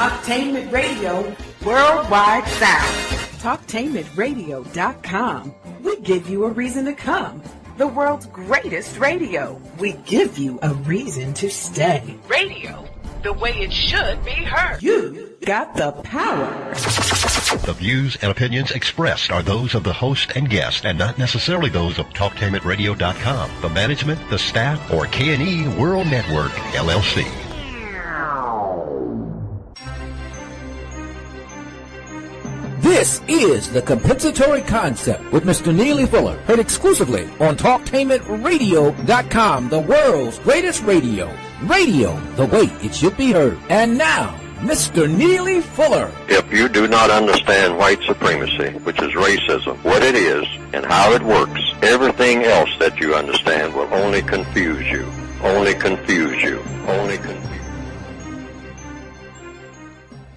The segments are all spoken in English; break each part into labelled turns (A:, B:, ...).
A: Talktainment Radio Worldwide Sound. Talktainmentradio.com. We give you a reason to come. The world's greatest radio. We give you a reason to stay. Radio, the way it should be heard. You got the power.
B: The views and opinions expressed are those of the host and guest and not necessarily those of talktainmentradio.com, the management, the staff, or K&E World Network, LLC.
C: This is The Compensatory Concept with Mr. Neely Fuller, heard exclusively on talktainmentradio.com, the world's greatest radio. Radio, the way it should be heard. And now, Mr. Neely Fuller.
D: If you do not understand white supremacy, which is racism, what it is and how it works, everything else that you understand will only confuse you. Only confuse you. Only confuse you.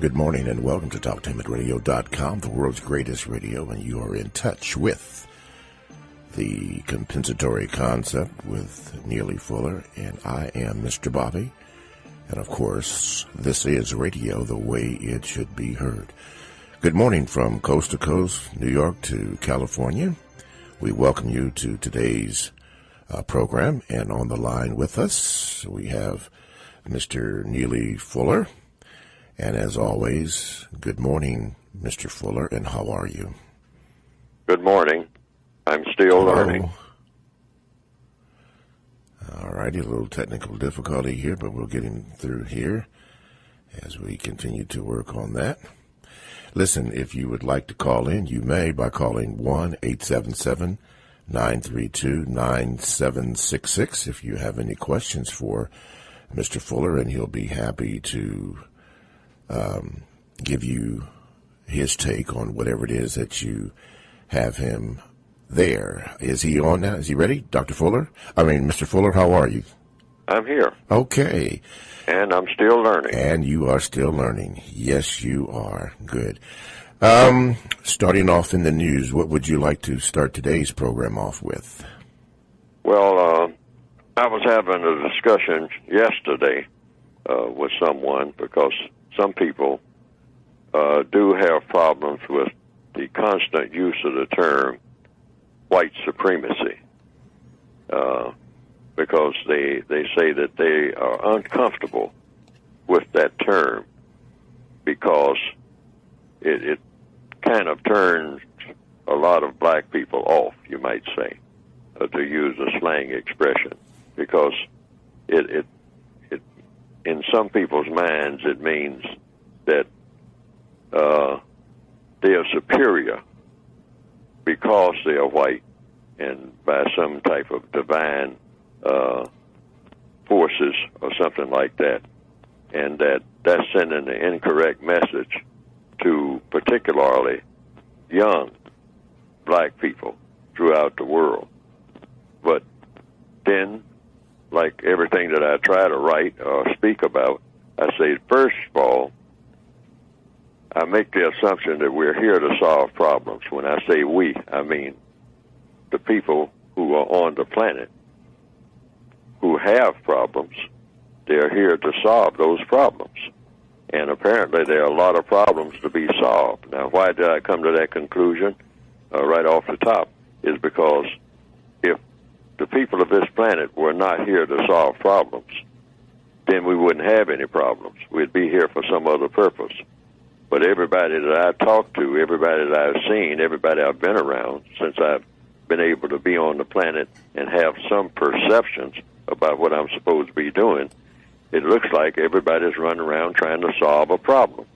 E: Good morning and welcome to talktainmentradio.com, the world's greatest radio, and you are in touch with the compensatory concept with Neely Fuller, and I am Mr. Bobby. And of course, this is radio the way it should be heard. Good morning from coast to coast, New York to California. We welcome you to today's program, and on the line with us, we have Mr. Neely Fuller. And as always, good morning, Mr. Fuller, and how are you?
D: Good morning. I'm still learning.
E: All righty, a little technical difficulty here, but we'll get him through here as we continue to work on that. Listen, if you would like to call in, you may by calling 1-877-932-9766 if you have any questions for Mr. Fuller, and he'll be happy to give you his take on whatever it is that you have him there. Is he on now? Is he ready, Dr. Fuller? Mr. Fuller, how are you?
D: I'm here.
E: Okay.
D: And I'm still learning.
E: And you are still learning. Yes, you are. Good. Starting off in the news, what would you like to start today's program off with?
D: Well, I was having a discussion yesterday with someone because some people do have problems with the constant use of the term white supremacy because they say that they are uncomfortable with that term because it kind of turns a lot of black people off, you might say, to use a slang expression, because it in some people's minds it means that they are superior because they are white and by some type of divine forces or something like that, and that's sending an incorrect message to particularly young black people throughout the world. But then, like everything that I try to write or speak about, I say, first of all, I make the assumption that we're here to solve problems. When I say we, I mean the people who are on the planet who have problems. They're here to solve those problems. And apparently there are a lot of problems to be solved. Now, why did I come to that conclusion right off the top? Is because if the people of this planet were not here to solve problems, then we wouldn't have any problems. We'd be here for some other purpose. But everybody that I talk to, everybody that I've seen, everybody I've been around since I've been able to be on the planet and have some perceptions about what I'm supposed to be doing, it looks like everybody's running around trying to solve a problem.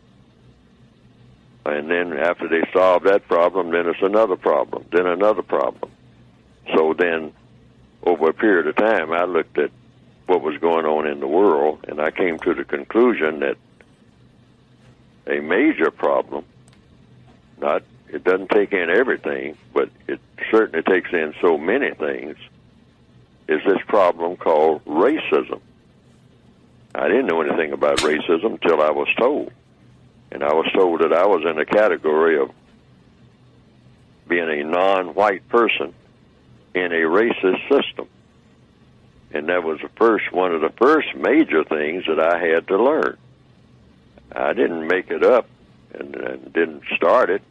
D: And then after they solve that problem, then it's another problem, then another problem. So then over a period of time, I looked at what was going on in the world, and I came to the conclusion that a major problem, it doesn't take in everything, but it certainly takes in so many things, is this problem called racism. I didn't know anything about racism until I was told. And I was told that I was in a category of being a non-white person in a racist system. And that was one of the first major things that I had to learn. I didn't make it up and didn't start it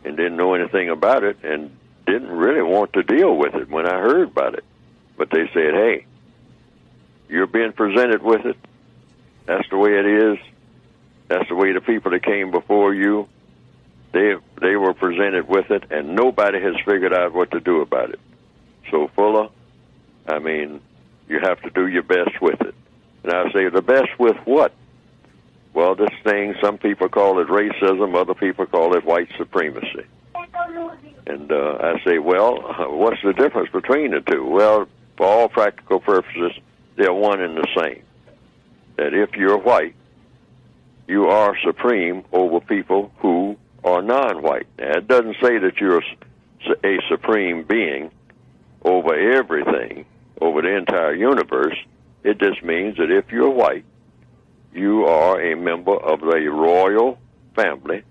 D: and didn't know anything about it and didn't really want to deal with it when I heard about it. But they said, hey, you're being presented with it. That's the way it is. That's the way the people that came before you, they were presented with it, and nobody has figured out what to do about it. So, Fuller, I mean, you have to do your best with it. And I say, the best with what? Well, this thing, some people call it racism, other people call it white supremacy. And I say, well, what's the difference between the two? Well, for all practical purposes, they're one and the same. That if you're white, you are supreme over people who are non-white. Now, it doesn't say that you're a supreme being over everything, over the entire universe. It just means that if you're white, you are a member of the royal family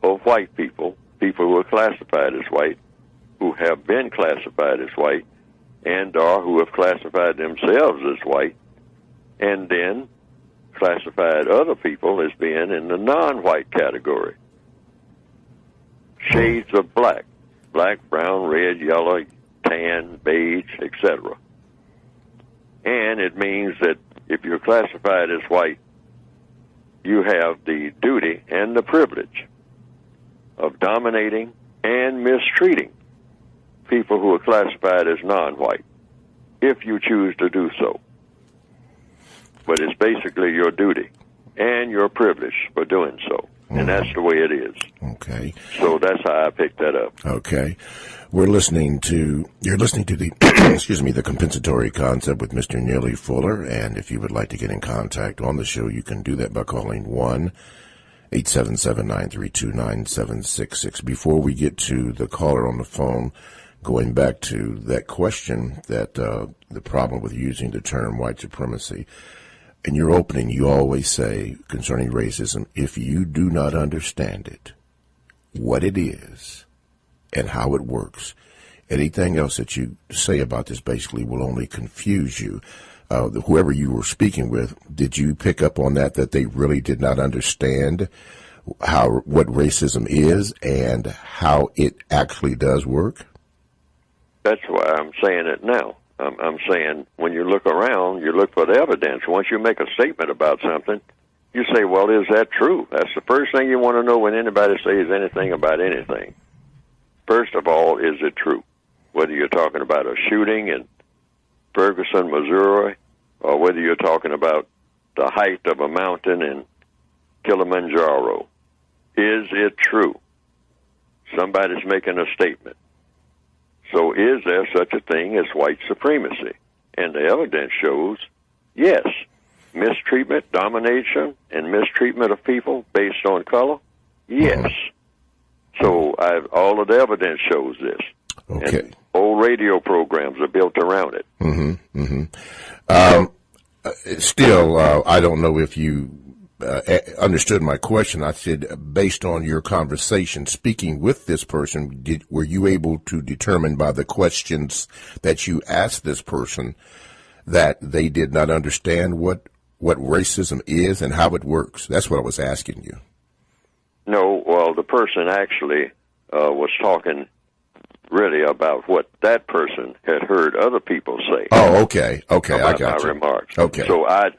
D: of white people, people who are classified as white, who have been classified as white, and or who have classified themselves as white, and then classified other people as being in the non-white category. Shades of black, black, brown, red, yellow, tan, beige, etc. And it means that if you're classified as white, you have the duty and the privilege of dominating and mistreating people who are classified as non-white, if you choose to do so. But it's basically your duty and your privilege for doing so. And that's the way it is.
E: Okay.
D: So that's how I picked that up.
E: Okay. You're listening to the, excuse me, the compensatory concept with Mr. Neely Fuller. And if you would like to get in contact on the show, you can do that by calling 1-877-932-9766. Before we get to the caller on the phone, going back to that question that the problem with using the term white supremacy, in your opening, you always say concerning racism, if you do not understand it, what it is, and how it works, anything else that you say about this basically will only confuse you. Whoever you were speaking with, did you pick up on that they really did not understand what racism is and how it actually does work?
D: That's why I'm saying it now. I'm saying when you look around, you look for the evidence. Once you make a statement about something, you say, well, is that true? That's the first thing you want to know when anybody says anything about anything. First of all, is it true? Whether you're talking about a shooting in Ferguson, Missouri, or whether you're talking about the height of a mountain in Kilimanjaro. Is it true? Somebody's making a statement. So is there such a thing as white supremacy? And the evidence shows, yes. Mistreatment, domination, and mistreatment of people based on color? Yes. So all of the evidence shows this.
E: Okay.
D: And old radio programs are built around it.
E: Still, I don't know if you understood my question. I said, based on your conversation, speaking with this person, were you able to determine by the questions that you asked this person that they did not understand what racism is and how it works? That's what I was asking you.
D: No, well, the person actually was talking really about what that person had heard other people say.
E: Oh, okay. Okay, I got
D: my
E: you.
D: remarks.
E: Okay.
D: So I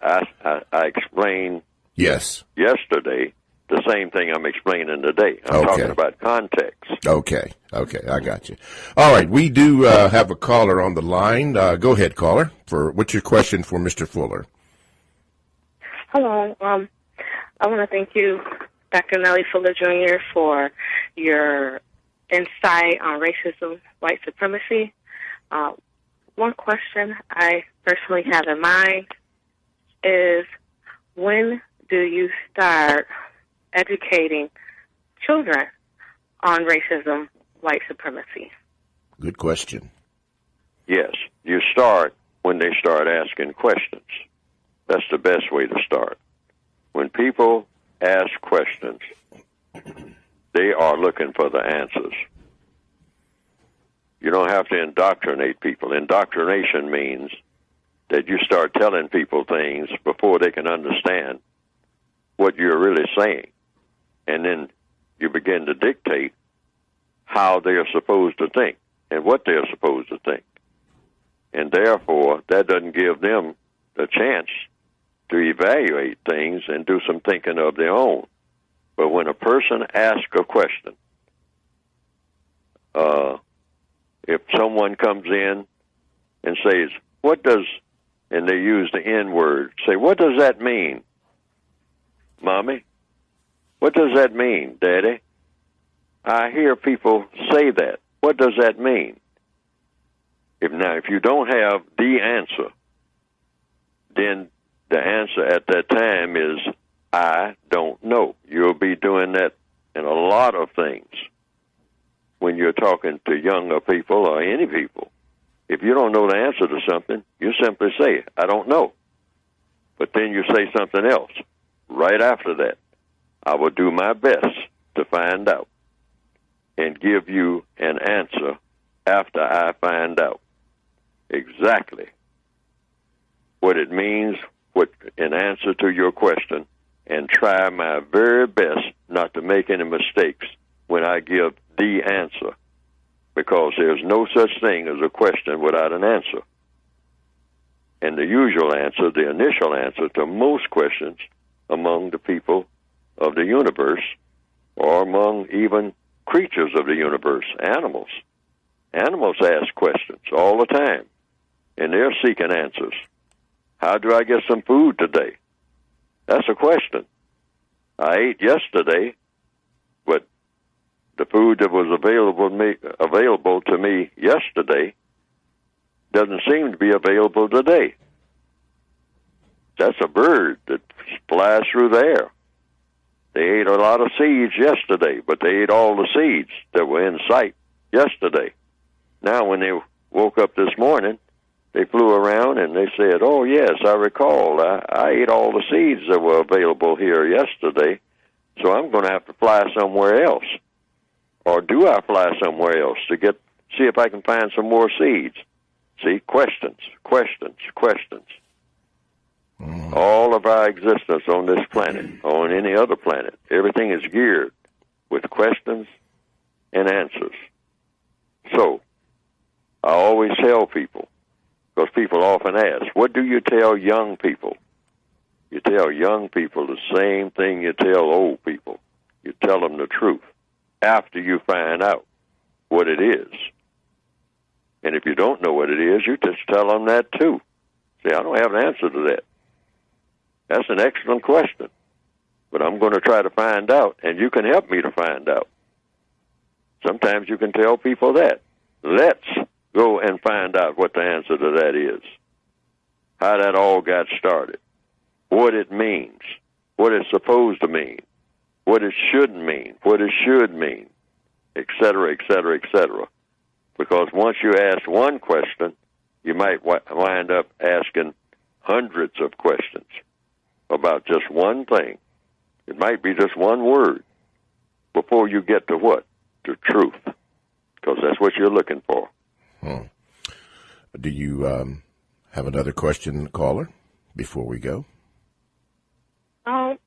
D: explained yesterday the same thing I'm explaining today. I'm talking about context.
E: Okay, I got you. All right, we do have a caller on the line. Go ahead, caller. What's your question for Mr. Fuller?
F: Hello. I want to thank you, Dr. Neely Fuller, Jr., for your insight on racism, white supremacy. One question I personally have in mind is, when do you start educating children on racism, white supremacy?
E: Good question.
D: Yes, you start when they start asking questions. That's the best way to start. When people ask questions, they are looking for the answers. You don't have to indoctrinate people. Indoctrination means that you start telling people things before they can understand what you're really saying. And then you begin to dictate how they are supposed to think and what they are supposed to think. And therefore, that doesn't give them the chance to evaluate things and do some thinking of their own. But when a person asks a question, if someone comes in and says, what does, and they use the N word, say, what does that mean, Mommy? What does that mean, Daddy? I hear people say that. What does that mean? If you don't have the answer, then the answer at that time is, I don't know. You'll be doing that in a lot of things when you're talking to younger people or any people. If you don't know the answer to something, you simply say, I don't know. But then you say something else right after that. I will do my best to find out and give you an answer after I find out exactly what it means, what in answer to your question, and try my very best not to make any mistakes when I give the answer, because there's no such thing as a question without an answer. And the usual answer, the initial answer to most questions among the people of the universe, or among even creatures of the universe, animals. Animals ask questions all the time, and they're seeking answers. How do I get some food today? That's a question. I ate yesterday, but the food that was available to me yesterday doesn't seem to be available today. That's a bird that flies through the air. They ate a lot of seeds yesterday, but they ate all the seeds that were in sight yesterday. Now, when they woke up this morning, they flew around and they said, oh, yes, I recall. I ate all the seeds that were available here yesterday, so I'm going to have to fly somewhere else. Or do I fly somewhere else to see if I can find some more seeds? See, questions. All of our existence on this planet, or on any other planet, everything is geared with questions and answers. So, I always tell people, because people often ask, what do you tell young people? You tell young people the same thing you tell old people. You tell them the truth after you find out what it is. And if you don't know what it is, you just tell them that too. See, I don't have an answer to that. That's an excellent question, but I'm going to try to find out, and you can help me to find out. Sometimes you can tell people that. Let's go and find out what the answer to that is, how that all got started, what it means, what it's supposed to mean, what it shouldn't mean, what it should mean, et cetera, et cetera, et cetera. Because once you ask one question, you might wind up asking hundreds of questions about just one thing. It might be just one word before you get to what? To truth. Because that's what you're looking for.
E: Do you have another question, caller, before we go?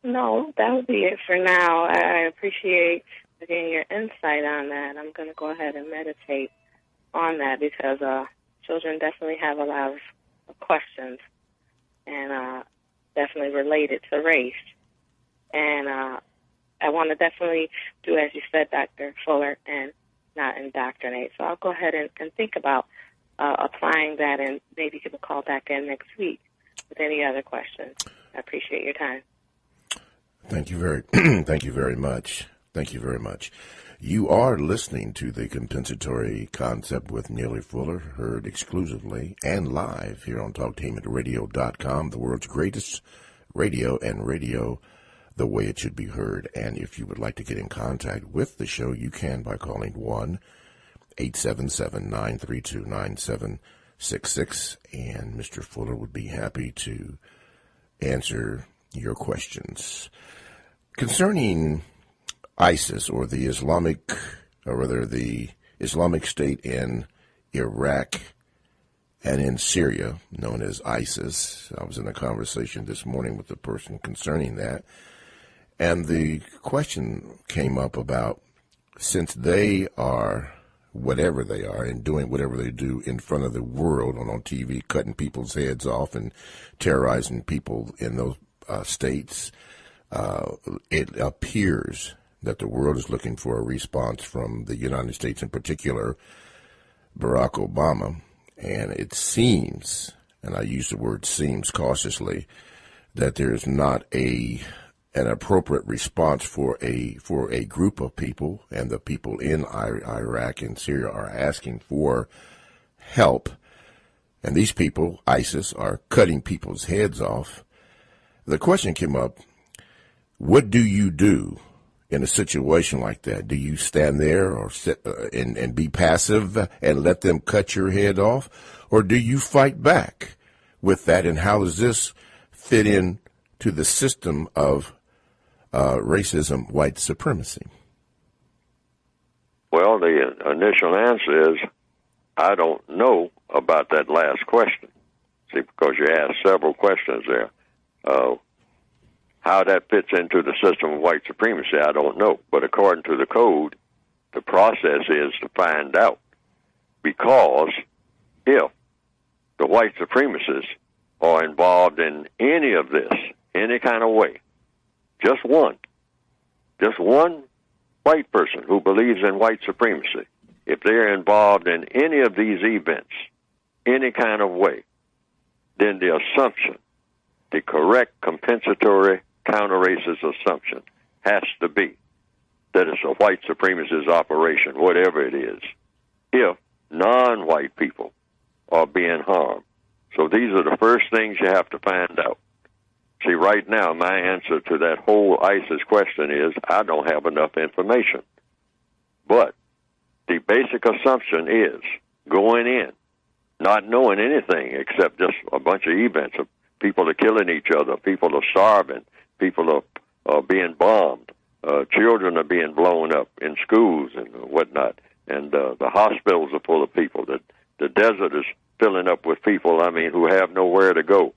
F: No, that would be it for now. I appreciate, again, your insight on that. I'm going to go ahead and meditate on that because children definitely have a lot of questions and definitely related to race. And I want to definitely do, as you said, Dr. Fuller, and not indoctrinate. So I'll go ahead and think about applying that, and maybe you can call back in next week with any other questions. I appreciate your time.
E: Thank you very much. Thank you very much. You are listening to the Compensatory Concept with Neely Fuller, heard exclusively and live here on talktainmentradio.com, the world's greatest radio, and radio the way it should be heard. And if you would like to get in contact with the show, you can by calling 1-877-932-9766, and Mr. Fuller would be happy to answer your questions. Concerning ISIS, or the Islamic State in Iraq and in Syria, known as ISIS. I was in a conversation this morning with a person concerning that. And the question came up about, since they are whatever they are and doing whatever they do in front of the world on TV, cutting people's heads off and terrorizing people in those states, it appears that the world is looking for a response from the United States, in particular, Barack Obama. And it seems, and I use the word seems cautiously, that there is not an appropriate response for a group of people, and the people in Iraq and Syria are asking for help. And these people, ISIS, are cutting people's heads off. The question came up, what do you do in a situation like that? Do you stand there or sit and be passive and let them cut your head off? Or do you fight back with that? And how does this fit in to the system of racism, white supremacy?
D: Well, the initial answer is I don't know about that last question. See, because you asked several questions there. How that fits into the system of white supremacy, I don't know. But according to the code, the process is to find out. Because if the white supremacists are involved in any of this, any kind of way, just one white person who believes in white supremacy, if they're involved in any of these events, any kind of way, then the assumption, the correct compensatory counter-racist assumption has to be that it's a white supremacist operation, whatever it is, if non-white people are being harmed. So these are the first things you have to find out. See, right now, my answer to that whole ISIS question is I don't have enough information. But the basic assumption is going in, not knowing anything except just a bunch of events of people are killing each other, people are starving, people are being bombed, children are being blown up in schools and whatnot, and the hospitals are full of people. The desert is filling up with people, who have nowhere to go.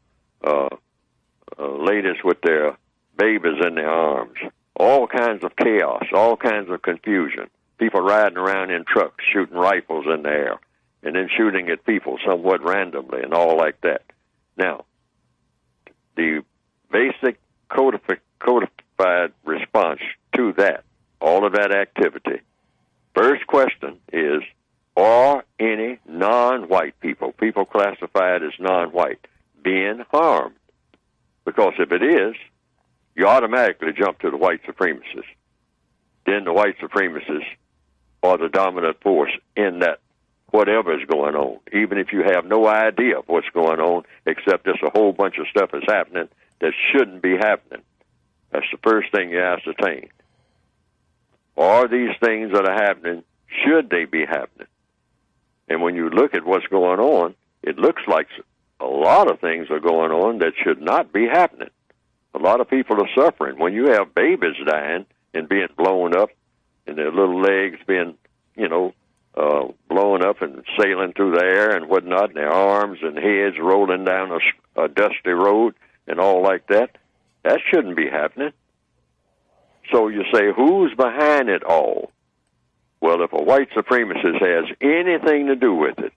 D: Ladies with their babies in their arms. All kinds of chaos, all kinds of confusion. People riding around in trucks, shooting rifles in the air, and then shooting at people somewhat randomly and all like that. Now, the basic codified response to that, all of that activity, first question is, are any non-white people classified as non-white, being harmed? Because if it is, you automatically jump to the white supremacists. Then the white supremacists are the dominant force in that whatever is going on, even if you have no idea of what's going on, except just a whole bunch of stuff is happening that shouldn't be happening. That's the first thing you ascertain. Are these things that are happening, should they be happening? And when you look at what's going on, it looks like a lot of things are going on that should not be happening. A lot of people are suffering. When you have babies dying and being blown up and their little legs being, blown up and sailing through the air and whatnot, and their arms and heads rolling down a dusty road and all like that, that shouldn't be happening. So you say, who's behind it all? Well, if a white supremacist has anything to do with it,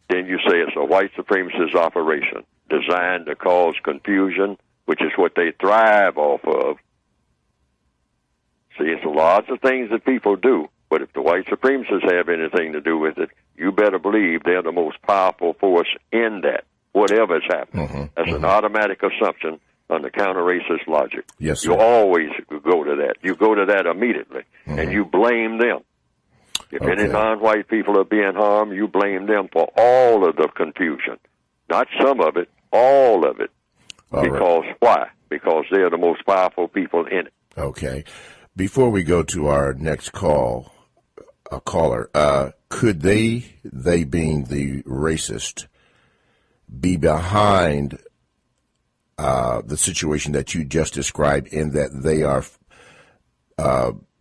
D: then you say it's a white supremacist operation designed to cause confusion, which is what they thrive off of. See, it's lots of things that people do, but if the white supremacists have anything to do with it, you better believe they're the most powerful force in that, whatever is happening. That's an automatic assumption under counter-racist logic.
E: Yes, sir.
D: You always go to that. You go to that immediately, and you blame them. If any non-white people are being harmed, you blame them for all of the confusion. Not some of it, all of it. Why? Because they're the most powerful people in it.
E: Okay. Before we go to our next caller, could they being the racist, be behind the situation that you just described, in that they are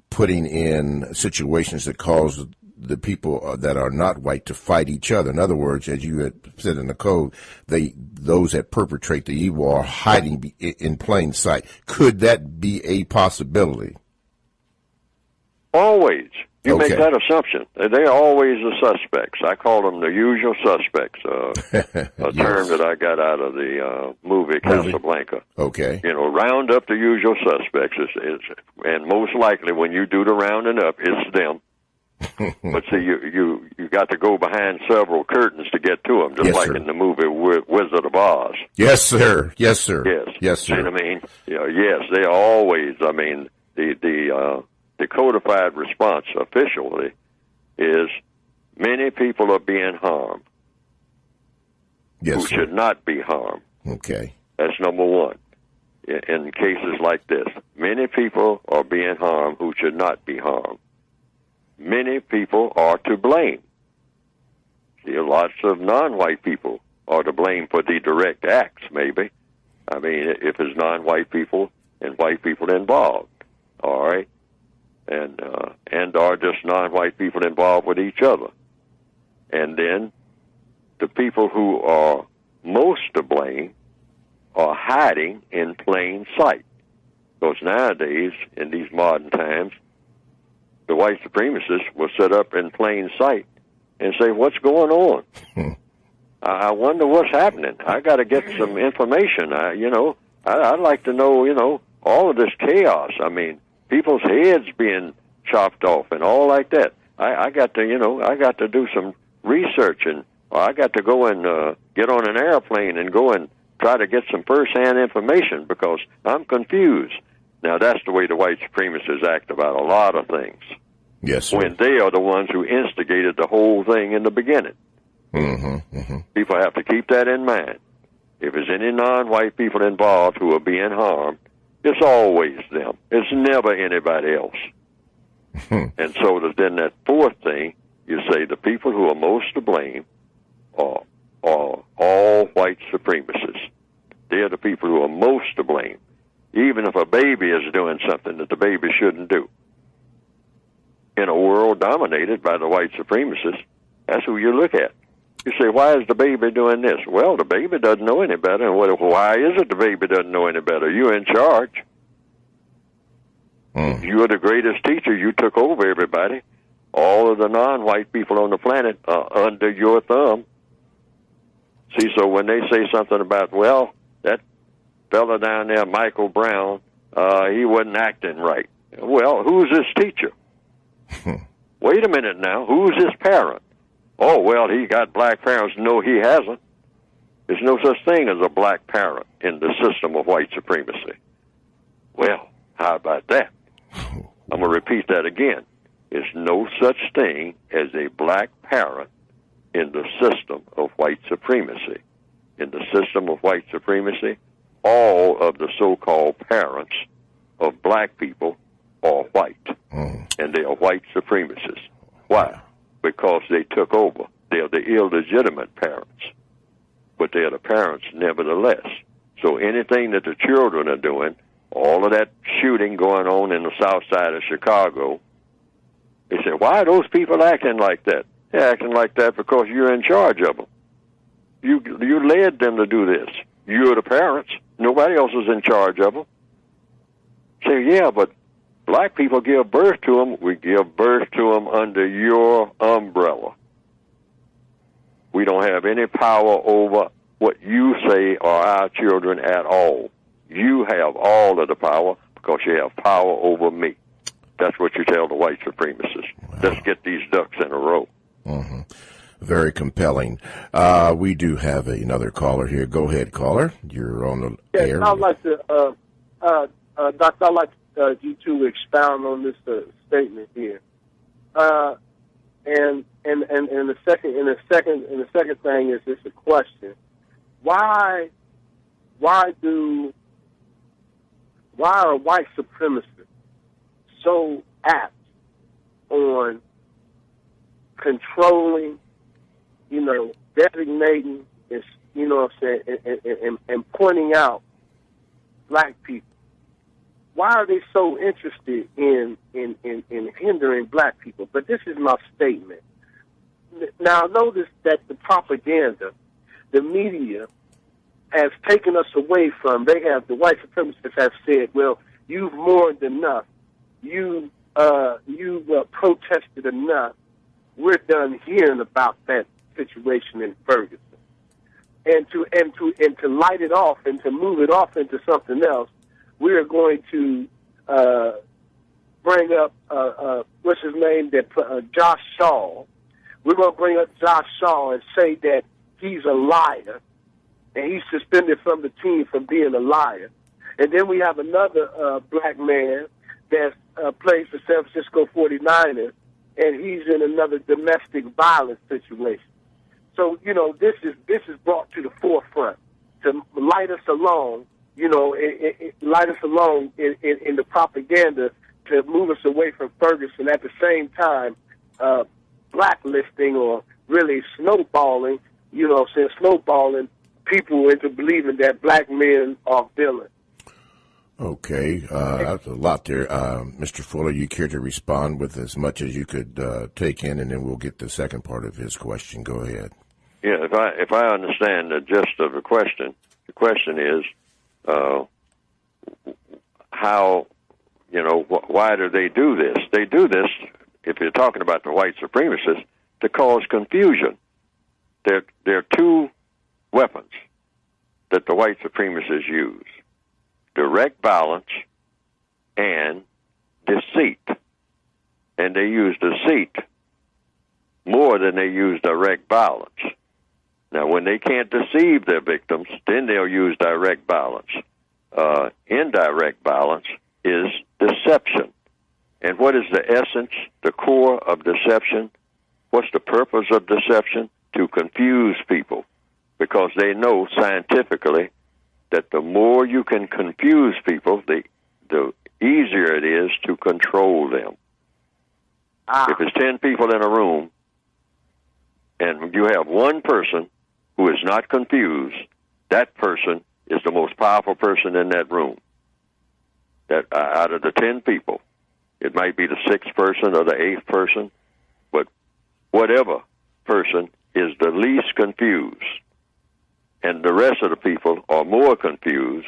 E: putting in situations that cause the people that are not white to fight each other. In other words, as you had said in the code, those that perpetrate the evil are hiding in plain sight. Could that be a possibility?
D: Always. You
E: Okay.
D: make that assumption. They're always the suspects. I call them the usual suspects, a term that I got out of the movie Casablanca.
E: Okay.
D: You know, round up the usual suspects, and most likely when you do the rounding up, it's them. But see, you got to go behind several curtains to get to them, just
E: Yes,
D: like
E: sir.
D: in the movie Wizard of Oz.
E: Yes, sir. Yes, sir.
D: Yes.
E: Yes, sir.
D: And I mean, you know, yes, they always. I mean, the codified response officially is many people are being harmed
E: Yes,
D: who
E: sir.
D: should not be harmed.
E: Okay.
D: That's number one. In cases like this, many people are being harmed who should not be harmed. Many people are to blame. See, lots of non-white people are to blame for the direct acts, maybe. I mean, if it's non-white people and white people involved, all right? And are just non-white people involved with each other. And then the people who are most to blame are hiding in plain sight. Because nowadays, in these modern times, the white supremacists will sit up in plain sight and say, what's going on? I wonder what's happening. I got to get some information. I'd like to know, all of this chaos. I mean, people's heads being chopped off and all like that. I got to do some research, and I got to go and get on an airplane and go and try to get some first-hand information because I'm confused. Now, that's the way the white supremacists act about a lot of things.
E: Yes, sir.
D: When they are the ones who instigated the whole thing in the beginning.
E: Mm-hmm. Mm-hmm.
D: People have to keep that in mind. If there's any non-white people involved who are being harmed, it's always them. It's never anybody else. And so then that fourth thing, you say the people who are most to blame are all white supremacists. They're the people who are most to blame, even if a baby is doing something that the baby shouldn't do. In a world dominated by the white supremacists, that's who you look at. You say, why is the baby doing this? Well, the baby doesn't know any better. And why is it the baby doesn't know any better? You're in charge. You're the greatest teacher. You took over everybody. All of the non-white people on the planet are under your thumb. See, so when they say something about, well, that fella down there, Michael Brown, he wasn't acting right. Well, who's his teacher? Wait a minute now. Who's his parent? Oh, well, he got black parents. No, he hasn't. There's no such thing as a black parent in the system of white supremacy. Well, how about that? I'm going to repeat that again. There's no such thing as a black parent in the system of white supremacy. In the system of white supremacy, all of the so-called parents of black people are white, and they are white supremacists. Why? Because they took over. They're the illegitimate parents, but they're the parents nevertheless. So anything that the children are doing, all of that shooting going on in the south side of Chicago, they say, why are those people acting like that? They're acting like that because you're in charge of them. You led them to do this. You're the parents. Nobody else is in charge of them. Say, yeah, but black people give birth to them. We give birth to them under your umbrella. We don't have any power over what you say are our children at all. You have all of the power because you have power over me. That's what you tell the white supremacists. Wow. Let's get these ducks in a row.
E: Mm-hmm. Very compelling. We do have another caller here. Go ahead, caller. You're on the air.
G: Yes, I'd like to, Doctor, I'd like you to expound on this statement here. And the second thing is just a question. Why are white supremacists so apt on controlling, designating, and pointing out black people? why are they so interested in hindering black people? But this is my statement. Now, notice that the propaganda, the media, has taken us away from, the white supremacists have said, well, you've mourned enough. You've protested enough. We're done hearing about that situation in Ferguson. And to light it off and to move it off into something else, we are going to bring up, what's his name, Josh Shaw. We're going to bring up Josh Shaw and say that he's a liar, and he's suspended from the team for being a liar. And then we have another black man that plays for San Francisco 49ers, and he's in another domestic violence situation. So, this is brought to the forefront to light us along, light us along in the propaganda to move us away from Ferguson, at the same time blacklisting or really snowballing people into believing that black men are villains.
E: Okay, that's a lot there. Mr. Fuller, you care to respond with as much as you could take in, and then we'll get the second part of his question. Go ahead.
D: Yeah, if I understand the gist of the question is how, why do they do this? They do this, if you're talking about the white supremacists, to cause confusion. There are two weapons that the white supremacists use: direct violence and deceit. And they use deceit more than they use direct violence. Now, when they can't deceive their victims, then they'll use direct violence. Indirect violence is deception. And what is the essence, the core of deception? What's the purpose of deception? To confuse people, because they know scientifically that the more you can confuse people, the easier it is to control them. If it's 10 people in a room and you have one person who is not confused, that person is the most powerful person in that room. That out of the 10 people, it might be the 6th person or the 8th person, but whatever person is the least confused, and the rest of the people are more confused,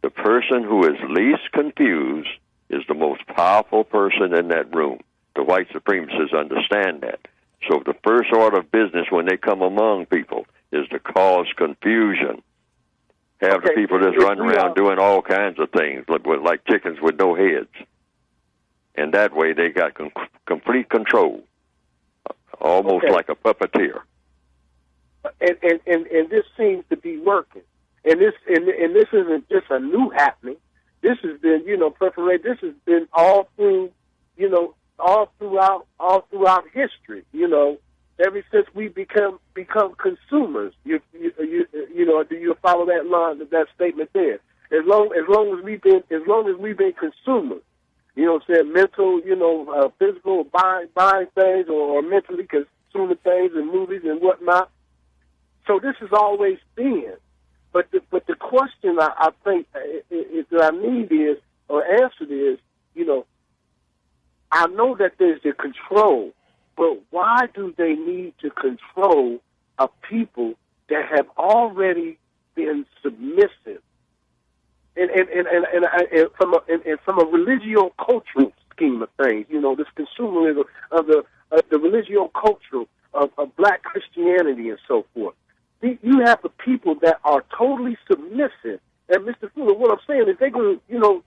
D: the person who is least confused is the most powerful person in that room. The white supremacists understand that. So the first order of business when they come among people is to cause confusion. Have the people just run around doing all kinds of things, like chickens with no heads. And that way they got complete control, almost like a puppeteer.
G: And this seems to be working. And this isn't just a new happening. This has been, perforated. This has been all throughout history. Ever since we become consumers. Do you follow that line, that statement there? As long as we've been consumers. Mental, physical, buying things, or mentally consuming things and movies and whatnot. So this has always been. But the question I think that I need is, or answered is, I know that there's the control, but why do they need to control a people that have already been submissive? And from a religio-cultural scheme of things, this consumerism of the religio-cultural of black Christianity and so forth. You have the people that are totally submissive. And Mr. Fuller, what I'm saying is they're going to,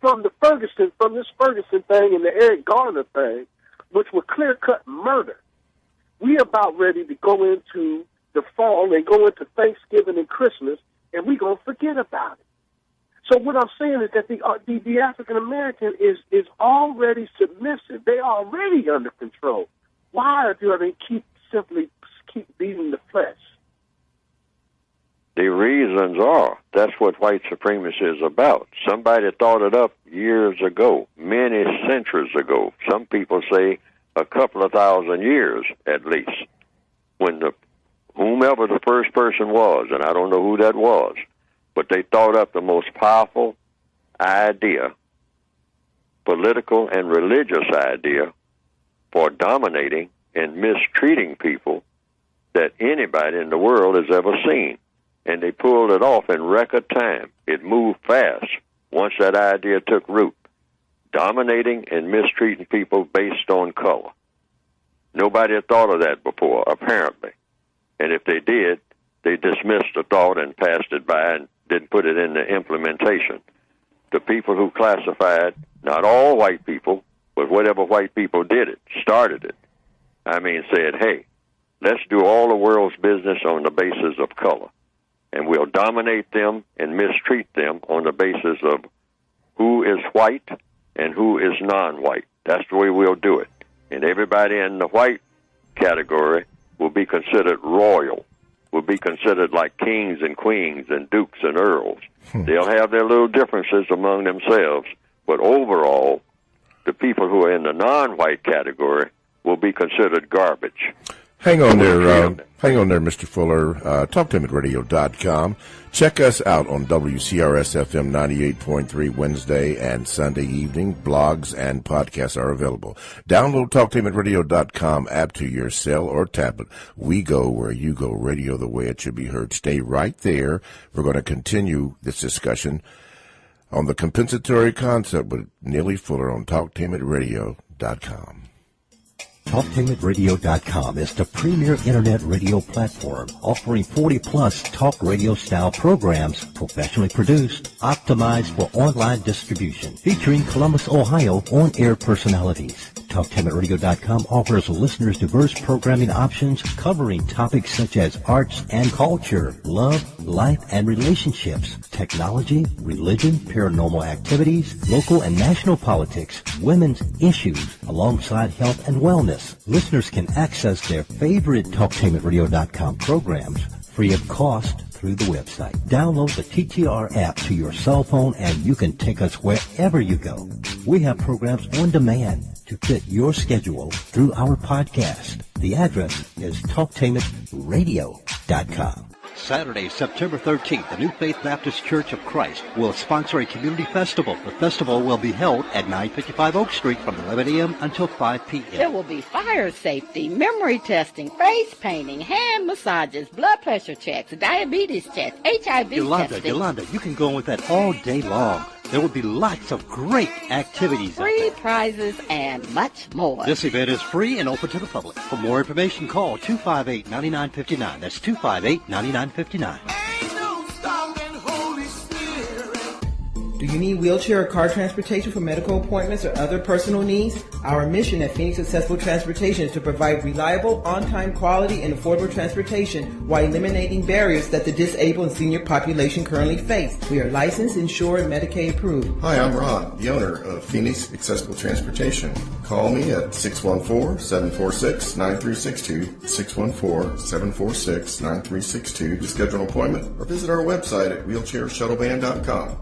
G: from this Ferguson thing and the Eric Garner thing, which were clear-cut murder, we about ready to go into the fall and go into Thanksgiving and Christmas, and we're going to forget about it. So what I'm saying is that the African American is already submissive. They are already under control. Why do they keep beating the flesh?
D: The reasons are, that's what white supremacy is about. Somebody thought it up years ago, many centuries ago. Some people say a couple of thousand years at least, when whomever the first person was, and I don't know who that was, but they thought up the most powerful idea, political and religious idea, for dominating and mistreating people that anybody in the world has ever seen. And they pulled it off in record time. It moved fast once that idea took root. Dominating and mistreating people based on color. Nobody had thought of that before, apparently. And if they did, they dismissed the thought and passed it by and didn't put it into implementation. The people who classified, not all white people, but whatever white people did it, started it. I mean, said, hey, let's do all the world's business on the basis of color. And we'll dominate them and mistreat them on the basis of who is white and who is non-white. That's the way we'll do it. And everybody in the white category will be considered royal, will be considered like kings and queens and dukes and earls. They'll have their little differences among themselves, but overall, the people who are in the non-white category will be considered garbage.
E: Hang on there, Mr. Fuller. talktainmentradio.com. Check us out on WCRS-FM 98.3 Wednesday and Sunday evening. Blogs and podcasts are available. Download talktainmentradio.com app to your cell or tablet. We go where you go, radio the way it should be heard. Stay right there. We're going to continue this discussion on the compensatory concept with Neely Fuller on talktainmentradio.com.
H: TalkTainmentRadio.com is the premier internet radio platform offering 40-plus talk radio-style programs professionally produced, optimized for online distribution, featuring Columbus, Ohio on-air personalities. TalkTainmentRadio.com offers listeners diverse programming options covering topics such as arts and culture, love, life and relationships, technology, religion, paranormal activities, local and national politics, women's issues, alongside health and wellness. Listeners can access their favorite TalkTainmentRadio.com programs free of cost through the website. Download the TTR app to your cell phone and you can take us wherever you go. We have programs on demand to fit your schedule through our podcast. The address is talktainmentradio.com.
I: Saturday, September 13th, the New Faith Baptist Church of Christ will sponsor a community festival. The festival will be held at 955 Oak Street from 11 a.m. until 5 p.m.
J: There will be fire safety, memory testing, face painting, hand massages, blood pressure checks, diabetes tests, HIV testing.
I: Yolanda, you can go on with that all day long. There will be lots of great activities.
J: Free prizes and much more.
I: This event is free and open to the public. For more information, call 258-9959. That's 258-9959.
K: Do you need wheelchair or car transportation for medical appointments or other personal needs? Our mission at Phoenix Accessible Transportation is to provide reliable, on-time, quality, and affordable transportation while eliminating barriers that the disabled and senior population currently face. We are licensed, insured, and Medicaid approved.
L: Hi, I'm Ron, the owner of Phoenix Accessible Transportation. Call me at 614-746-9362, 614-746-9362 to schedule an appointment or visit our website at wheelchairsshuttleband.com.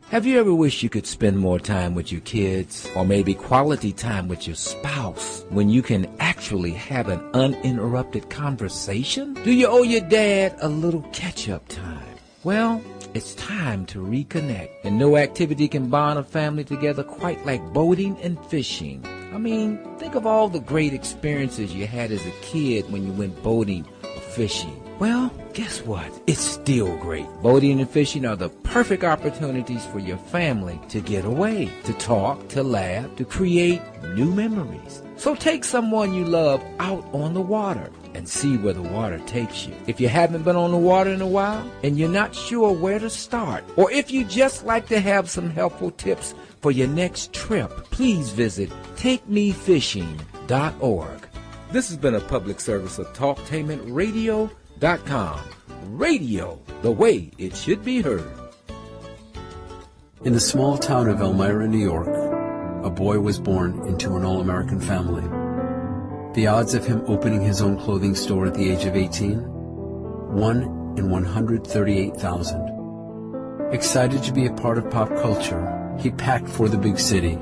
C: Have you ever wished you could spend more time with your kids or maybe quality time with your spouse when you can actually have an uninterrupted conversation? Do you owe your dad a little catch-up time? Well, it's time to reconnect, and no activity can bond a family together quite like boating and fishing. I mean, think of all the great experiences you had as a kid when you went boating or fishing. Well, guess what? It's still great. Boating and fishing are the perfect opportunities for your family to get away, to talk, to laugh, to create new memories. So take someone you love out on the water and see where the water takes you. If you haven't been on the water in a while and you're not sure where to start, or if you just like to have some helpful tips for your next trip, please visit takemefishing.org. This has been a public service of talktainmentradio.com. Radio, the way it should be heard.
M: In the small town of Elmira, New York, a boy was born into an all-American family. The odds of him opening his own clothing store at the age of 18? 1 in 138,000. Excited to be a part of pop culture, he packed for the big city.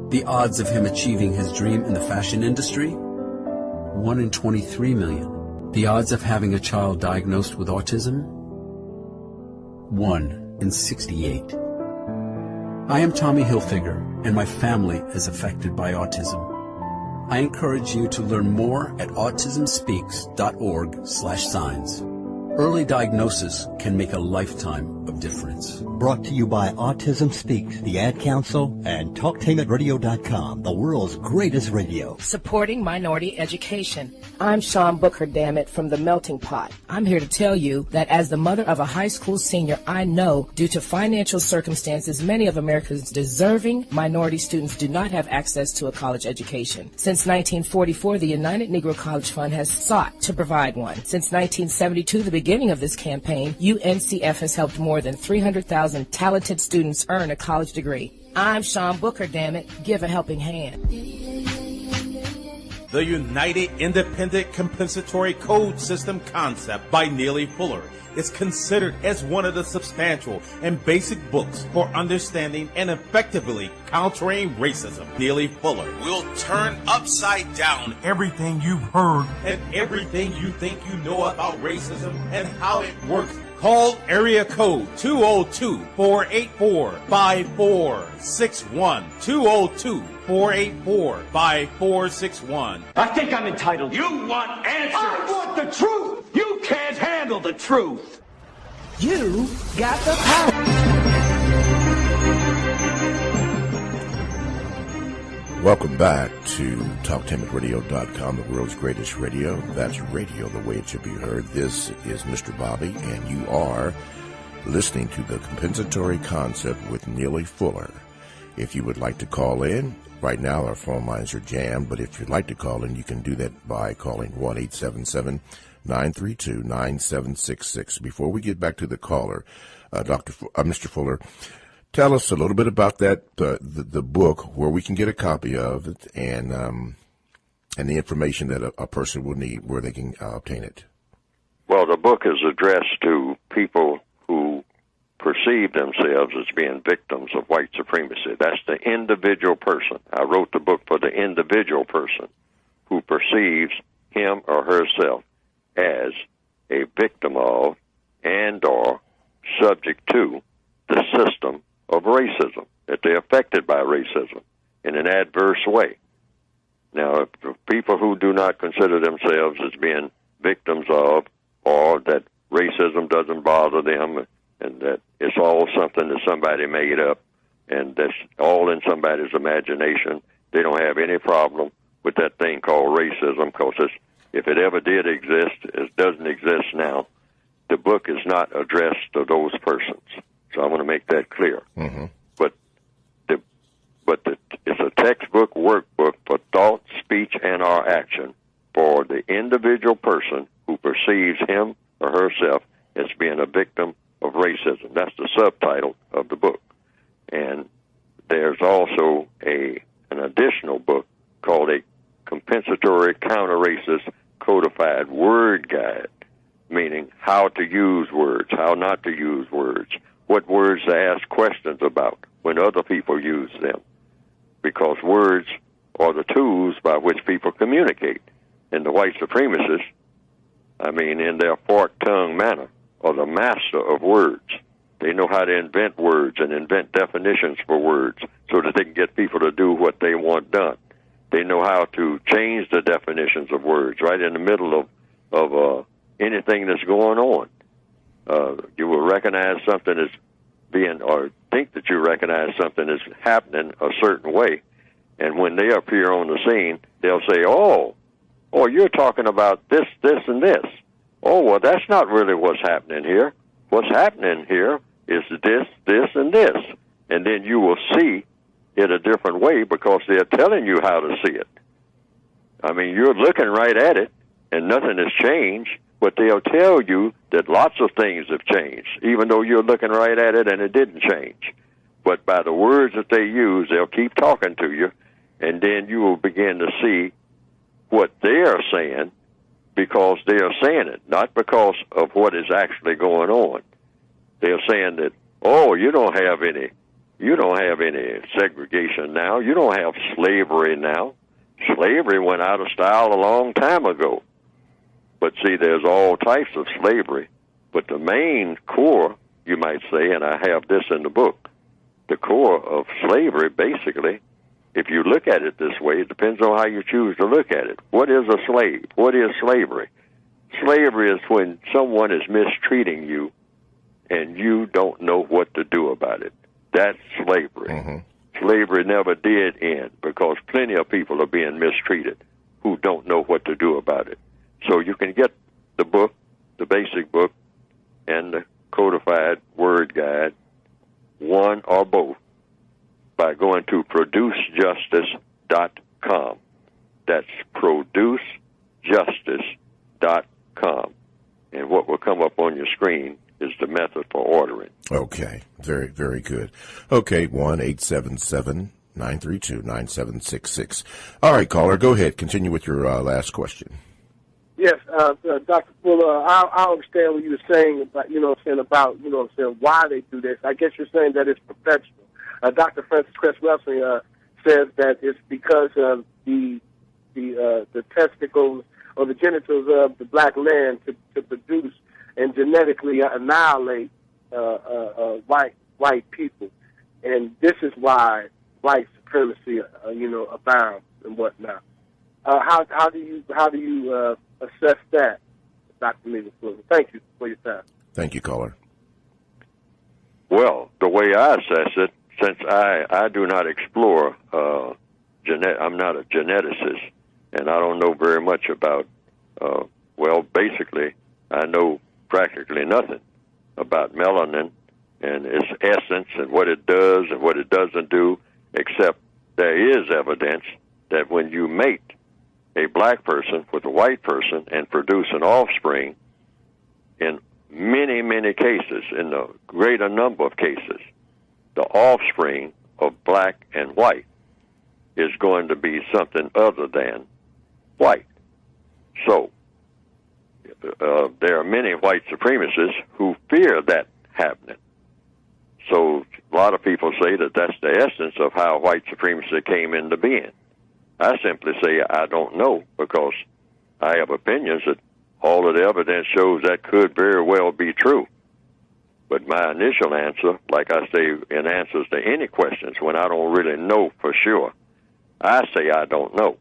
M: The odds of him achieving his dream in the fashion industry? 1 in 23 million. The odds of having a child diagnosed with autism? 1 in 68. I am Tommy Hilfiger, and my family is affected by autism. I encourage you to learn more at autismspeaks.org/signs. Early diagnosis can make a lifetime of difference.
H: Brought to you by Autism Speaks, the Ad Council, and talktainmentradio.com, the world's greatest radio.
N: Supporting minority education. I'm Sean Booker, dammit, from The Melting Pot. I'm here to tell you that as the mother of a high school senior, I know due to financial circumstances, many of America's deserving minority students do not have access to a college education. Since 1944, the United Negro College Fund has sought to provide one. Since 1972, the beginning of this campaign, UNCF has helped more than 300,000 talented students earn a college degree. I'm Sean Booker, dammit. Give a helping hand.
O: The United Independent Compensatory Code System concept by Neely Fuller is considered as one of the substantial and basic books for understanding and effectively countering racism. Neely Fuller will turn upside down everything you've heard and everything you think you know about racism and how it works. Call area code 202-484-5461. 202-484-5461.
P: I think I'm entitled. You want answers. I want the truth. You can't handle the truth.
A: You got the power.
E: Welcome back to talktainmentradio.com, the world's greatest radio. That's radio the way it should be heard. This is Mr. Bobby, and you are listening to The Compensatory Concept with Neely Fuller. If you would like to call in, right now our phone lines are jammed, but if you'd like to call in, you can do that by calling 1-877-932-9766. Before we get back to the caller, Mr. Fuller, tell us a little bit about that, the book, where we can get a copy of it, and the information that a person will need, where they can obtain it.
D: Well, the book is addressed to people who perceive themselves as being victims of white supremacy. That's the individual person. I wrote the book for the individual person who perceives him or herself as a victim of and or subject to the system of racism, that they're affected by racism in an adverse way. Now, if people who do not consider themselves as being victims of, or that racism doesn't bother them, and that it's all something that somebody made up, and that's all in somebody's imagination, they don't have any problem with that thing called racism, because if it ever did exist, it doesn't exist now. The book is not addressed to those persons. So I want to make that clear.
E: Mm-hmm.
D: But it's a textbook workbook for thought, speech, and or action for the individual person who perceives him or herself as being a victim of racism. That's the subtitle of the book. And there's also an additional book called A Compensatory Counter-Racist Codified Word Guide, meaning how to use words, how not to use words, what words to ask questions about when other people use them, because words are the tools by which people communicate. And the white supremacists, in their forked-tongue manner, are the master of words. They know how to invent words and invent definitions for words so that they can get people to do what they want done. They know how to change the definitions of words right in the middle of anything that's going on. You will recognize something as being, or think that you recognize something as happening a certain way, and when they appear on the scene, they'll say, oh, you're talking about this, and this. Oh, well, that's not really what's happening here. What's happening here is this, and this. And then you will see it a different way because they're telling you how to see it. You're looking right at it, and nothing has changed, but they'll tell you that lots of things have changed, even though you're looking right at it and it didn't change. But by the words that they use, they'll keep talking to you, and then you will begin to see what they are saying because they are saying it, not because of what is actually going on. They're saying that, you don't have any segregation now. You don't have slavery now. Slavery went out of style a long time ago. But see, there's all types of slavery. But the main core, you might say, and I have this in the book, the core of slavery, basically, if you look at it this way, it depends on how you choose to look at it. What is a slave? What is slavery? Slavery is when someone is mistreating you and you don't know what to do about it. That's slavery. Mm-hmm. Slavery never did end because plenty of people are being mistreated who don't know what to do about it. So you can get the book, the basic book, and the codified word guide, one or both, by going to producejustice.com. That's producejustice.com. And what will come up on your screen is the method for ordering.
E: Okay, very, very good. Okay, 1-877-932-9766. All right, caller, go ahead. Continue with your last question.
G: Yes, Dr. Fuller, I understand what you were saying about, why they do this. I guess you're saying that it's professional. Dr. Francis Cress Welsing says that it's because of the testicles or the genitals of the black man to produce and genetically annihilate white people, and this is why white supremacy, abounds and whatnot. How do you assess that, Dr. Neely Fuller? Thank you for your time.
E: Thank you, caller.
D: Well, the way I assess it, since I do not explore I'm not a geneticist, and I don't know very much about. Basically, I know practically nothing about melanin and its essence and what it does and what it doesn't do, except there is evidence that when you mate a black person with a white person and produce an offspring, in many, many cases, in a greater number of cases, the offspring of black and white is going to be something other than white. So, there are many white supremacists who fear that happening. So a lot of people say that that's the essence of how white supremacy came into being. I simply say I don't know, because I have opinions that all of the evidence shows that could very well be true. But my initial answer, like I say in answers to any questions when I don't really know for sure, I say I don't know.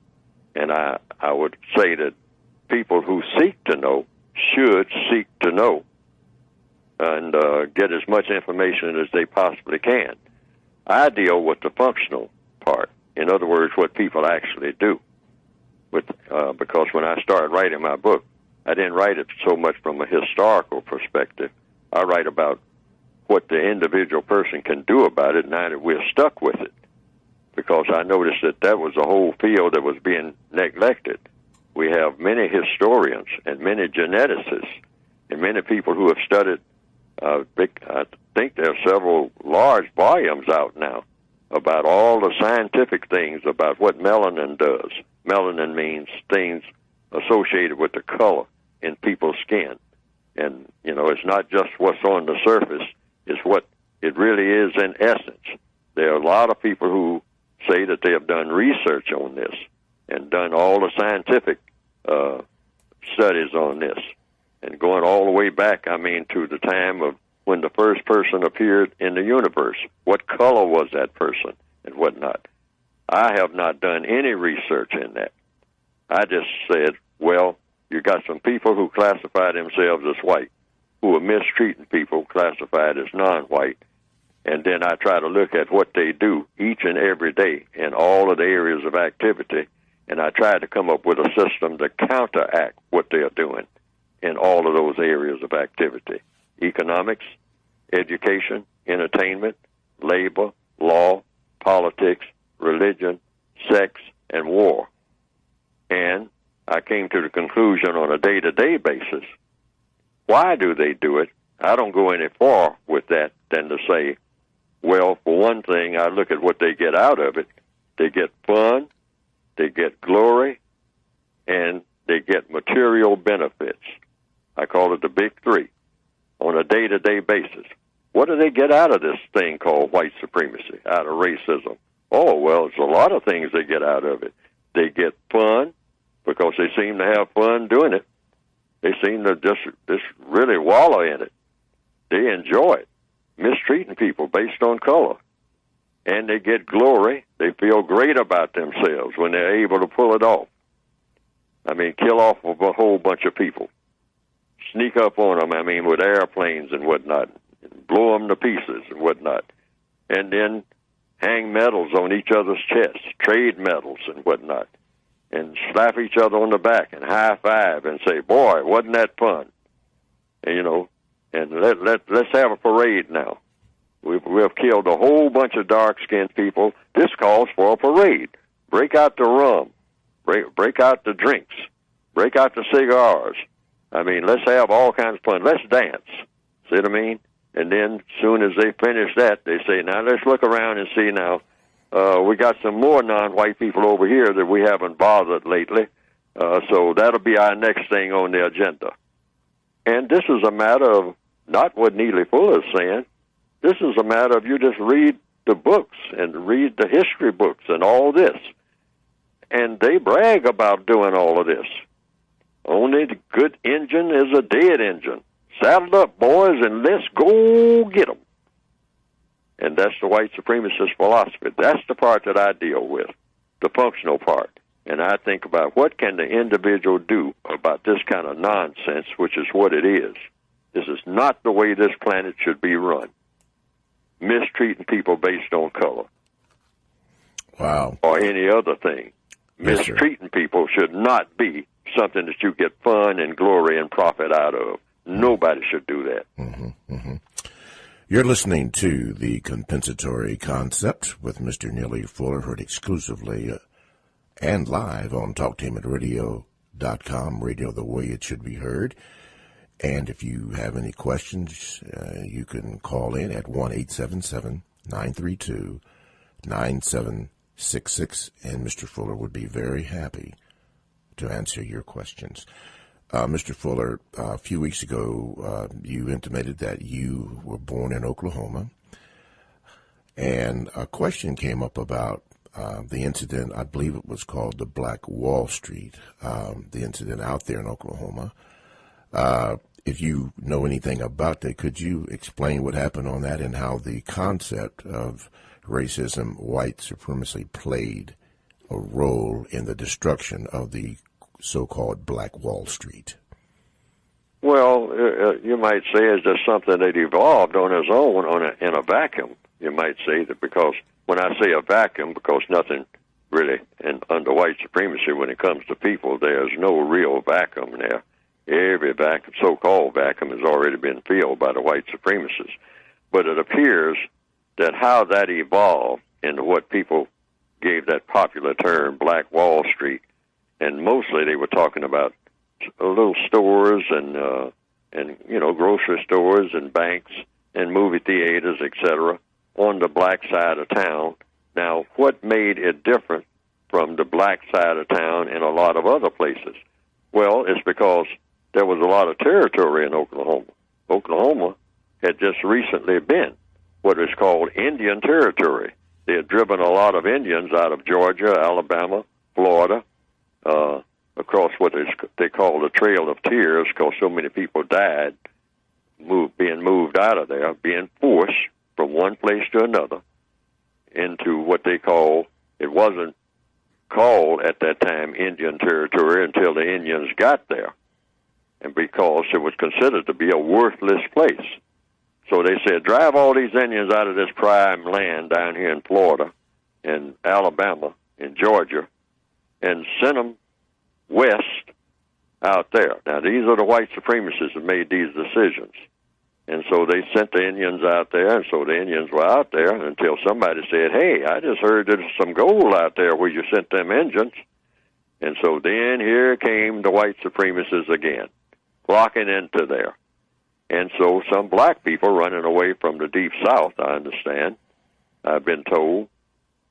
D: And I would say that people who seek to know should seek to know and get as much information as they possibly can. I deal with the functional part. In other words, what people actually do. Because when I started writing my book, I didn't write it so much from a historical perspective. I write about what the individual person can do about it now that we're stuck with it. Because I noticed that was a whole field that was being neglected. We have many historians and many geneticists and many people who have studied, I think there are several large volumes out now about all the scientific things about what melanin does. Melanin means things associated with the color in people's skin. And, it's not just what's on the surface, it's what it really is in essence. There are a lot of people who say that they have done research on this and done all the scientific studies on this. And going all the way back, to the time of when the first person appeared in the universe. What color was that person and whatnot? I have not done any research in that. I just said, well, you got some people who classify themselves as white, who are mistreating people classified as non-white, and then I try to look at what they do each and every day in all of the areas of activity, and I try to come up with a system to counteract what they're doing in all of those areas of activity: economics, education, entertainment, labor, law, politics, religion, sex, and war. And I came to the conclusion on a day-to-day basis, why do they do it? I don't go any far with that than to say, well, for one thing, I look at what they get out of it. They get fun, they get glory, and they get material benefits. I call it the big three on a day-to-day basis. What do they get out of this thing called white supremacy, out of racism? Oh, well, it's a lot of things they get out of it. They get fun because they seem to have fun doing it. They seem to just really wallow in it. They enjoy it, mistreating people based on color. and they get glory. They feel great about themselves when they're able to pull it off. I mean, kill off a whole bunch of people. Sneak up on them, I mean, with airplanes and whatnot. Blow them to pieces and whatnot. And then hang medals on each other's chests, trade medals and whatnot. And slap each other on the back and high five and say, boy, wasn't that fun? And, you know, and let's have a parade now. We've killed a whole bunch of dark-skinned people. This calls for a parade. Break out the rum. Break out the drinks. Break out the cigars. I mean, let's have all kinds of fun. Let's dance. See what I mean? And then as soon as they finish that, they say, now let's look around and see now. We got some more non-white people over here that we haven't bothered lately. So that'll be our next thing on the agenda. And this is a matter of not what Neely Fuller is saying. This is a matter of you just read the books and read the history books and all this. And they brag about doing all of this. Only the good engine is a dead engine. Saddle up, boys, and let's go get them. And that's the white supremacist philosophy. That's the part that I deal with, the functional part. And I think about what can the individual do about this kind of nonsense, which is what it is. This is not the way this planet should be run. Mistreating people based on color.
E: Wow.
D: Or any other thing.
E: Yes,
D: Mistreating people should not be something that you get fun and glory and profit out of. Nobody should do that.
E: Mm-hmm, mm-hmm. You're listening to The Compensatory Concept with Mr. Neely Fuller, heard exclusively and live on talktainmentradio.com, radio the way it should be heard. And if you have any questions, you can call in at 1-877-932-9766, and Mr. Fuller would be very happy to answer your questions. Mr. Fuller, a few weeks ago, you intimated that you were born in Oklahoma, and a question came up about the incident. I believe it was called the Black Wall Street, the incident out there in Oklahoma. If you know anything about that, could you explain what happened on that and how the concept of racism, white supremacy played a role in the destruction of the so-called Black Wall Street?
D: Well, you might say it's just something that evolved on its own in a vacuum. You might say that because when I say a vacuum, because nothing really under white supremacy when it comes to people, there's no real vacuum there. Every vacuum, so-called vacuum, has already been filled by the white supremacists. But it appears that how that evolved into what people gave that popular term, Black Wall Street, and mostly they were talking about little stores and you know, grocery stores and banks and movie theaters, etc., on the black side of town. Now, what made it different from the black side of town in a lot of other places? Well, it's because there was a lot of territory in Oklahoma. Oklahoma had just recently been what is called Indian territory. They had driven a lot of Indians out of Georgia, Alabama, Florida, across what they call the Trail of Tears, because so many people died being moved out of there, being forced from one place to another into what they call, it wasn't called at that time Indian territory until the Indians got there, and because it was considered to be a worthless place. So they said, drive all these Indians out of this prime land down here in Florida and Alabama and Georgia and send them west out there. Now, these are the white supremacists that made these decisions. And so they sent the Indians out there, and so the Indians were out there until somebody said, hey, I just heard there's some gold out there where you sent them Indians. And so then here came the white supremacists again, flocking into there. And so some black people running away from the Deep South, I understand, I've been told,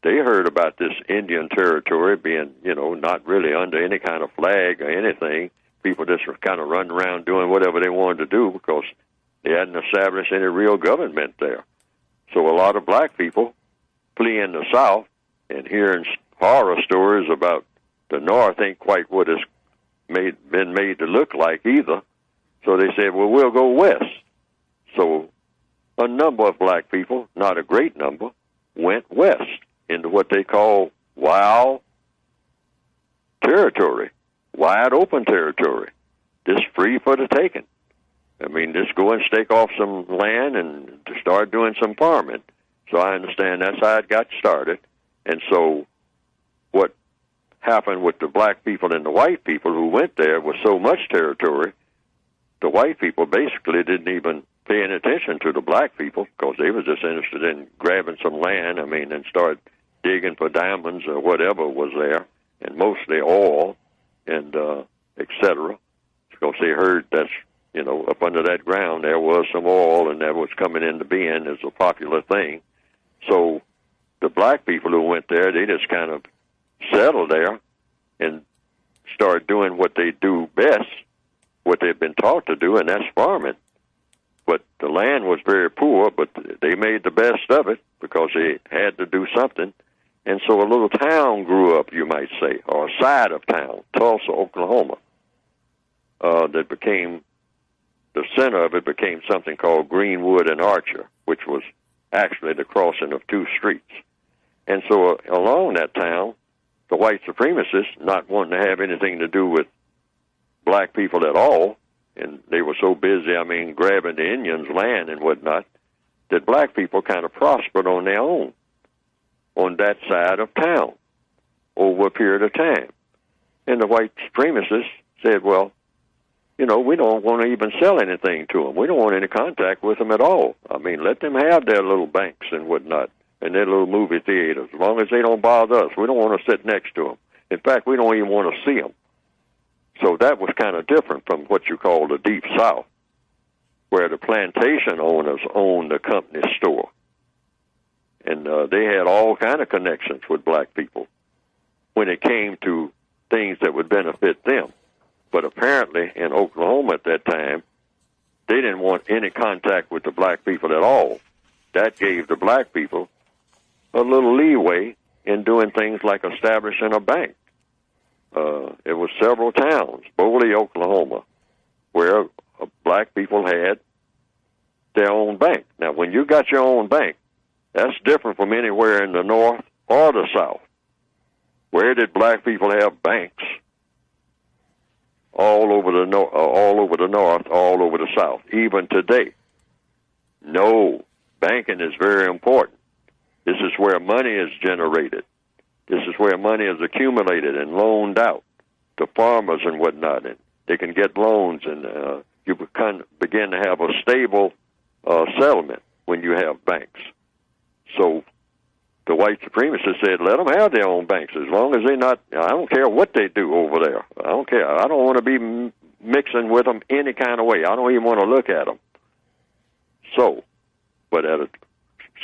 D: they heard about this Indian territory being, you know, not really under any kind of flag or anything. People just were kind of running around doing whatever they wanted to do because they hadn't established any real government there. So a lot of black people fleeing the South and hearing horror stories about the North ain't quite what it's been made to look like either. So they said, well, we'll go west. So a number of black people, not a great number, went west into what they call wild territory, wide open territory, just free for the taking. I mean, just go and stake off some land and to start doing some farming. So I understand that's how it got started. And so what happened with the black people and the white people who went there was so much territory, the white people basically didn't even pay any attention to the black people because they were just interested in grabbing some land, and start digging for diamonds or whatever was there, and mostly oil and et cetera, because they heard that's, up under that ground there was some oil and that was coming into being as a popular thing. So the black people who went there, they just kind of settled there and started doing what they do best, what they've been taught to do, and that's farming. But the land was very poor, but they made the best of it because they had to do something. And so a little town grew up, you might say, or a side of town, Tulsa, Oklahoma, that became, the center of it became something called Greenwood and Archer, which was actually the crossing of two streets. And so along that town, the white supremacists, not wanting to have anything to do with black people at all, and they were so busy, grabbing the Indians' land and whatnot, that black people kind of prospered on their own on that side of town over a period of time. And the white supremacists said, well, we don't want to even sell anything to them. We don't want any contact with them at all. Let them have their little banks and whatnot and their little movie theaters. As long as they don't bother us, we don't want to sit next to them. In fact, we don't even want to see them. So that was kind of different from what you call the Deep South, where the plantation owners owned the company store. And they had all kind of connections with black people when it came to things that would benefit them. But apparently in Oklahoma at that time, they didn't want any contact with the black people at all. That gave the black people a little leeway in doing things like establishing a bank. It was several towns, Boley, Oklahoma, where black people had their own bank. Now, when you got your own bank, that's different from anywhere in the North or the South. Where did black people have banks? All over the North, all over the South, even today. No, banking is very important. This is where money is generated. This is where money is accumulated and loaned out to farmers and whatnot. And they can get loans, and you begin to have a stable settlement when you have banks. So the white supremacists said, let them have their own banks as long as they're not, I don't care what they do over there. I don't care. I don't want to be mixing with them any kind of way. I don't even want to look at them. So, but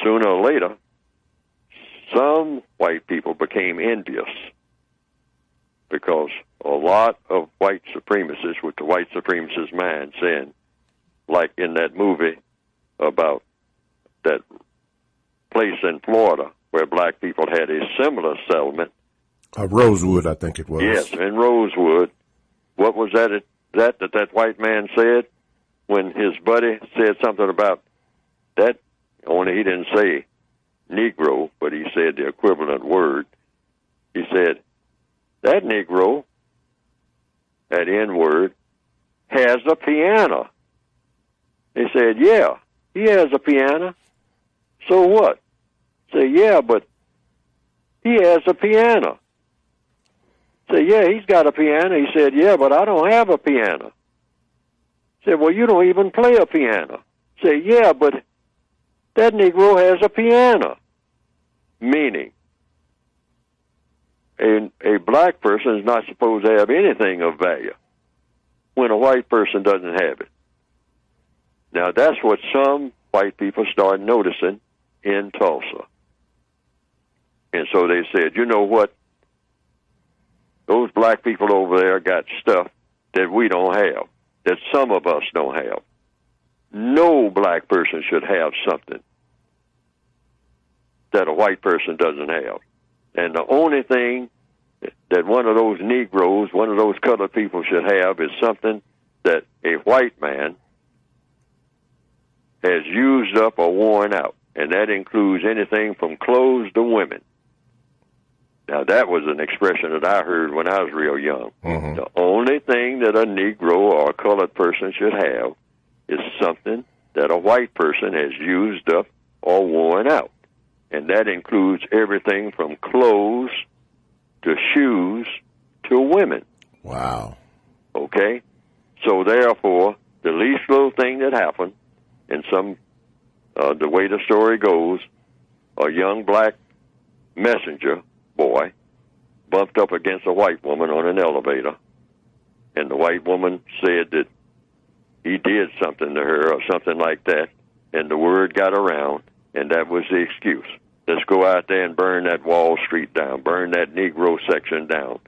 D: sooner or later, some white people became envious because a lot of white supremacists, with the white supremacist mind, saying, like in that movie about that place in Florida where black people had a similar settlement.
E: Rosewood, I think it was.
D: Yes, in Rosewood. What was that white man said when his buddy said something about that? Only he didn't say Negro, but he said the equivalent word. He said, that Negro, that N-word, has a piano. They said, yeah, he has a piano. So what? Say, yeah, but he has a piano. Say, yeah, he's got a piano. He said, yeah, but I don't have a piano. Say, well, you don't even play a piano. Say, yeah, but that Negro has a piano. Meaning, a black person is not supposed to have anything of value when a white person doesn't have it. Now, that's what some white people started noticing in Tulsa. And so they said, you know what? Those black people over there got stuff that we don't have, that some of us don't have. No black person should have something that a white person doesn't have. And the only thing that one of those Negroes, one of those colored people should have is something that a white man has used up or worn out. and that includes anything from clothes to women. Now, that was an expression that I heard when I was real young.
E: Mm-hmm.
D: The only thing that a Negro or a colored person should have is something that a white person has used up or worn out. And that includes everything from clothes to shoes to women.
E: Wow.
D: Okay? So, therefore, the least little thing that happened, and the way the story goes, a young black messenger boy bumped up against a white woman on an elevator, and the white woman said that he did something to her or something like that, and the word got around, and that was the excuse. Let's go out there and burn that Wall Street down, burn that Negro section down.